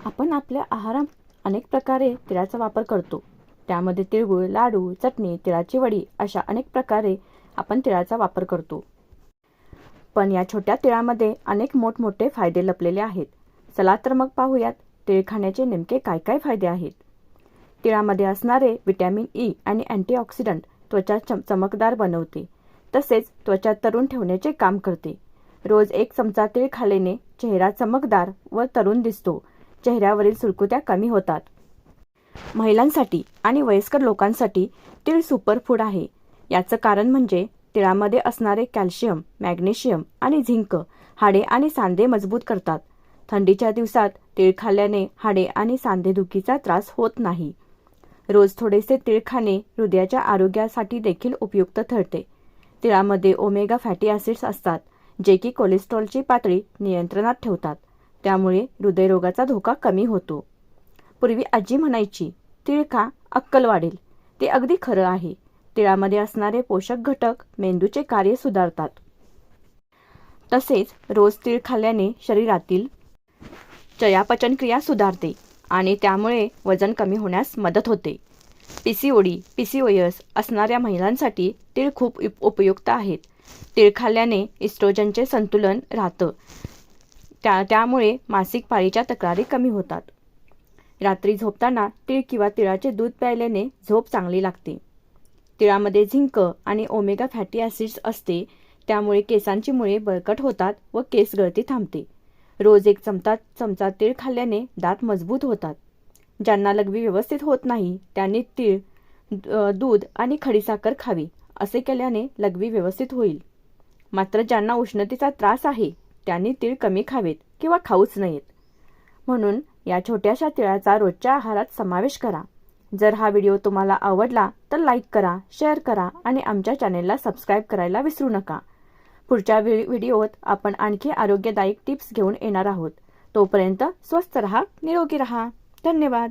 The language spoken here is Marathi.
आपण आपल्या आहारात अनेक प्रकारे तिळाचा वापर करतो. त्यामध्ये तिळगुळ, लाडू, चटणी, तिळाची वडी अशा अनेक प्रकारे आपण तिळाचा वापर करतो. पण या छोट्या तिळामध्ये अनेक मोठमोठे फायदे लपलेले आहेत. चला तर मग पाहूयात तीळ खाण्याचे नेमके काय काय फायदे आहेत. तिळामध्ये असणारे व्हिटॅमिन ई आणि अँटीऑक्सिडंट त्वचा चमकदार बनवते, तसेच त्वचा तरुण ठेवण्याचे काम करते. रोज 1 चमचा तीळ खाल्ल्याने चेहरा चमकदार व तरुण दिसतो. चेहऱ्यावरील सुरकुत्या कमी होतात. महिलांसाठी आणि वयस्कर लोकांसाठी तीळ सुपरफूड आहे. याचं कारण म्हणजे तिळामध्ये असणारे कॅल्शियम, मॅग्नेशियम आणि झिंक हाडे आणि सांधे मजबूत करतात. थंडीच्या दिवसात तीळ खाल्ल्याने हाडे आणि सांधेदुखीचा त्रास होत नाही. रोज थोडेसे तीळ खाणे हृदयाच्या आरोग्यासाठी देखील उपयुक्त ठरते. तिळामध्ये ओमेगा फॅटी ॲसिड्स असतात, जे की कोलेस्ट्रॉलची पातळी नियंत्रणात ठेवतात. त्यामुळे हृदयरोगाचा धोका कमी होतो. पूर्वी आजी म्हणायची, तीळ खा, अक्कल वाढेल. ते अगदी खरं आहे. तिळामध्ये असणारे पोषक घटक मेंदूचे कार्य सुधारतात. तसेच रोज तीळ खाल्ल्याने शरीरातील चयापचनक्रिया सुधारते आणि त्यामुळे वजन कमी होण्यास मदत होते. पीसीओएस असणाऱ्या महिलांसाठी तीळ खूप उपयुक्त आहेत. तीळ खाल्ल्याने इस्ट्रोजनचे संतुलन राहतं. त्यामुळे मासिक पाळीच्या तक्रारी कमी होतात. रात्री झोपताना तीळ किंवा तिळाचे दूध प्यायल्याने झोप चांगली लागते. तिळामध्ये झिंक आणि ओमेगा फॅटी ॲसिड्स असते, त्यामुळे केसांची मुळे बळकट होतात व केस गळती थांबते. रोज 1 चमचा तीळ खाल्ल्याने दात मजबूत होतात. ज्यांना लघवी व्यवस्थित होत नाही त्यांनी तीळ, दूध आणि खडीसाखर खावी. असे केल्याने लघवी व्यवस्थित होईल. मात्र ज्यांना उष्णतेचा त्रास आहे त्यांनी तीळ कमी खावेत किंवा खाऊच नयेत. म्हणून या छोट्याशा तिळाचा रोजच्या आहारात समावेश करा. जर हा व्हिडिओ तुम्हाला आवडला तर लाईक करा, शेअर करा आणि आमच्या चॅनेलला सबस्क्राईब करायला विसरू नका. पुढच्या व्हिडिओत आपण आणखी आरोग्यदायक टिप्स घेऊन येणार आहोत. तोपर्यंत स्वस्थ रहा, निरोगी रहा. धन्यवाद.